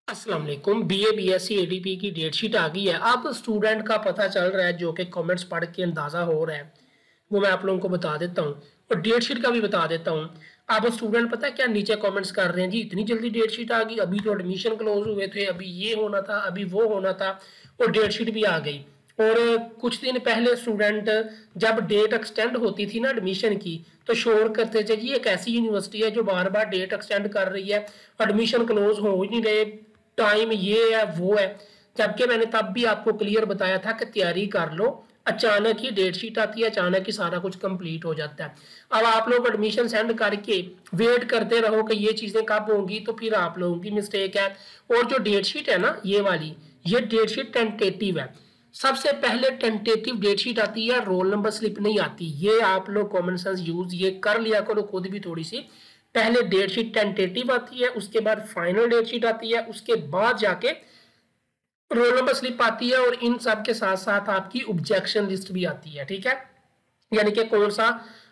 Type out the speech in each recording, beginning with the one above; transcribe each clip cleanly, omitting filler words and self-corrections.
अस्सलाम वालेकुम। BA BSc ADP की डेट शीट आ गई है। अब स्टूडेंट का पता चल रहा है, जो कि कमेंट्स पढ़ के अंदाज़ा हो रहा है, वो मैं आप लोगों को बता देता हूँ और डेट शीट का भी बता देता हूँ। अब स्टूडेंट पता है क्या नीचे कमेंट्स कर रहे हैं, जी इतनी जल्दी डेट शीट आ गई, अभी तो एडमिशन क्लोज हुए थे, अभी ये होना था, अभी वो होना था और डेट शीट भी आ गई। और कुछ दिन पहले स्टूडेंट जब डेट एक्सटेंड होती थी ना एडमिशन की, तो शोर करते थे जी एक ऐसी यूनिवर्सिटी है जो बार बार डेट एक्सटेंड कर रही है, एडमिशन क्लोज हो ही नहीं रहे, टाइम ये है वो है। जबकि मैंने तब भी आपको क्लियर बताया था कि तैयारी कर लो, अचानक ही डेट शीट आती है, अचानक ही सारा कुछ कंप्लीट हो जाता है। अब आप लोग एडमिशन सेंड करके वेट करते रहो कि ये चीज़ें कब होंगी, तो फिर आप लोगों की मिस्टेक है। और जो डेट शीट है ना ये वाली, ये डेट शीट टेंटेटिव है। सबसे पहले टेंटेटिव डेट शीट आती है, रोल नंबर स्लिप नहीं आती। ये आप लोग कॉमन सेंस यूज ये कर लिया करो खुद भी थोड़ी सी। पहले डेट शीट टेंटेटिव आती है, उसके बाद फाइनल डेट शीट आती है, उसके बाद जाके रोल नंबर स्लिप आती है और इन सब के साथ साथ आपकी ऑब्जेक्शन लिस्ट भी आती है। ठीक है, यानी कि कौन सा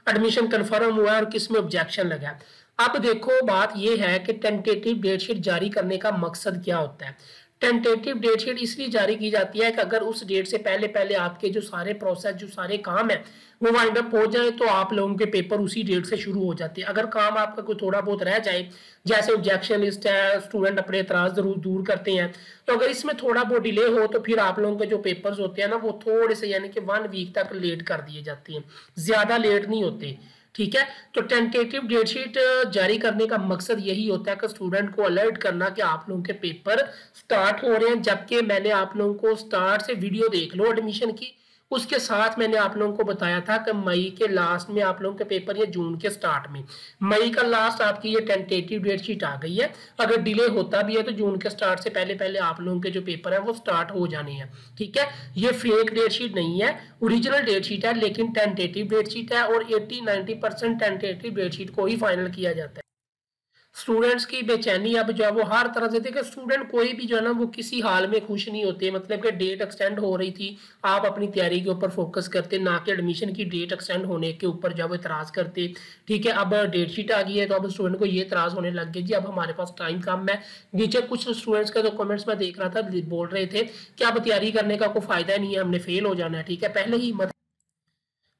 एडमिशन कंफर्म हुआ है और किस में ऑब्जेक्शन लगा है। अब देखो बात यह है कि टेंटेटिव डेट शीट जारी करने का मकसद क्या होता है। टेंटेटिव डेट शीट इसलिए जारी की जाती है कि अगर उस डेट से पहले पहले आपके जो सारे प्रोसेस जो सारे काम है वो वाइंड अप हो जाए, तो आप लोगों के पेपर उसी डेट से शुरू हो जाते हैं। अगर काम आपका कोई थोड़ा बहुत रह जाए, जैसे ऑब्जेक्शन लिस्ट है, स्टूडेंट अपने एतराज जरूर दूर करते हैं, तो अगर इसमें थोड़ा बहुत डिले हो तो फिर आप लोगों के जो पेपर्स होते हैं ना वो थोड़े से यानी कि 1 वीक तक लेट कर दिए जाते हैं, ज्यादा लेट नहीं होते। ठीक है, तो टेंटेटिव डेट शीट जारी करने का मकसद यही होता है कि स्टूडेंट को अलर्ट करना कि आप लोगों के पेपर स्टार्ट हो रहे हैं। जबकि मैंने आप लोगों को स्टार्ट से वीडियो देख लो एडमिशन की, उसके साथ मैंने आप लोगों को बताया था कि मई के लास्ट में आप लोगों के पेपर या जून के स्टार्ट में। मई का लास्ट आपकी ये टेंटेटिव डेट शीट आ गई है। अगर डिले होता भी है तो जून के स्टार्ट से पहले पहले आप लोगों के जो पेपर है वो स्टार्ट हो जाने हैं। ठीक है, ये फेक डेट शीट नहीं है, ओरिजिनल डेट शीट है, लेकिन टेंटेटिव डेट शीट है और 80-90% टेंटेटिव डेट शीट को ही फाइनल किया जाता है। स्टूडेंट्स की बेचैनी अब जो है वो हर तरह से देखिए, स्टूडेंट कोई भी जो है ना वो किसी हाल में खुश नहीं होते। मतलब कि डेट एक्सटेंड हो रही थी, आप अपनी तैयारी के ऊपर फोकस करते, ना कि एडमिशन की डेट एक्सटेंड होने के ऊपर जो है वो इतराज करते। ठीक है, अब डेट शीट आ गई है तो अब स्टूडेंट को ये इतराज होने लग गया जी अब हमारे पास टाइम कम है। नीचे कुछ स्टूडेंट्स का जो कमेंट्स में देख रहा था बोल रहे थे कि अब तैयारी करने का कोई फायदा नहीं है, हमने फेल हो जाना है। ठीक है, पहले ही मत।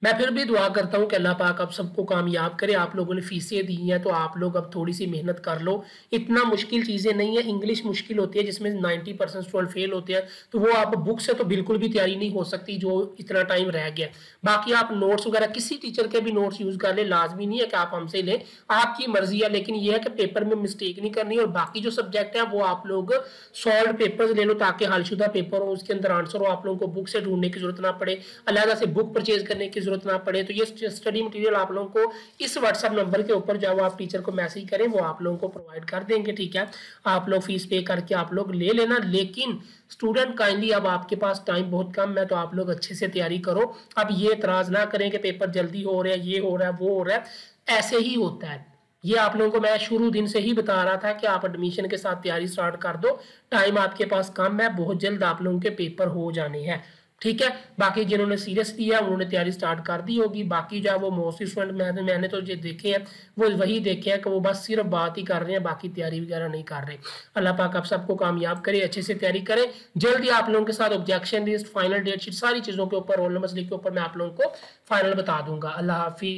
मैं फिर भी दुआ करता हूँ कि अल्लाह पाक आप सबको कामयाब करे। आप लोगों ने फीसें दी हैं तो आप लोग अब थोड़ी सी मेहनत कर लो। इतना मुश्किल चीज़ें नहीं है, इंग्लिश मुश्किल होती है जिसमें 90% स्टूडेंट फेल होते हैं, तो वो आप बुक से तो बिल्कुल भी तैयारी नहीं हो सकती जो इतना टाइम रह गया। बाकी आप नोट्स वगैरह किसी टीचर के भी नोट्स यूज़ कर ले, लाजमी नहीं है कि आप हमसे लें, आपकी मर्जी है। लेकिन यह है कि पेपर में मिस्टेक नहीं करनी। और बाकी जो सब्जेक्ट है वो आप लोग सॉल्व पेपर्स ले लो ताकि हलशुदा पेपर हो, उसके अंदर आंसर हो, आप लोगों को बुक से ढूंढने की जरूरत ना पड़े, अलग से बुक परचेज करने की जरूरत ना पड़े। तो ये स्टडी मटेरियल आप लोगों को इस व्हाट्सएप नंबर के ऊपर जो आप टीचर को मैसेज करें वो आप लोगों को प्रोवाइड कर देंगे। ठीक है, आप लोग फीस पे करके आप लोग ले लेना। लेकिन स्टूडेंट काइंडली अब आपके पास टाइम बहुत कम है, तो आप लोग अच्छे से तैयारी करो। अब ये एतराज ना करें कि पेपर जल्दी हो रहे हैं, ये हो रहा है वो हो रहा है, ऐसे ही होता है। ये आप लोगों को मैं शुरू दिन से ही बता रहा था कि आप एडमिशन के साथ तैयारी स्टार्ट कर दो, टाइम आपके पास कम है, बहुत जल्द आप लोगों के पेपर हो जाने हैं। ठीक है, बाकी जिन्होंने सीरियस लिया उन्होंने तैयारी स्टार्ट कर दी होगी। बाकी जो है वो मोस्टली स्टूडेंट मैंने तो जो देखे हैं वो वही देखे हैं कि वो बस सिर्फ बात ही कर रहे हैं, बाकी तैयारी वगैरह नहीं कर रहे। अल्लाह पाक आप सबको कामयाब करे, अच्छे से तैयारी करें। जल्दी आप लोगों के साथ objection list, final date sheet, सारी चीज़ों के ऊपर, रोल नंबर के ऊपर मैं आप लोगों को फाइनल बता दूंगा। अल्लाह हाफिज।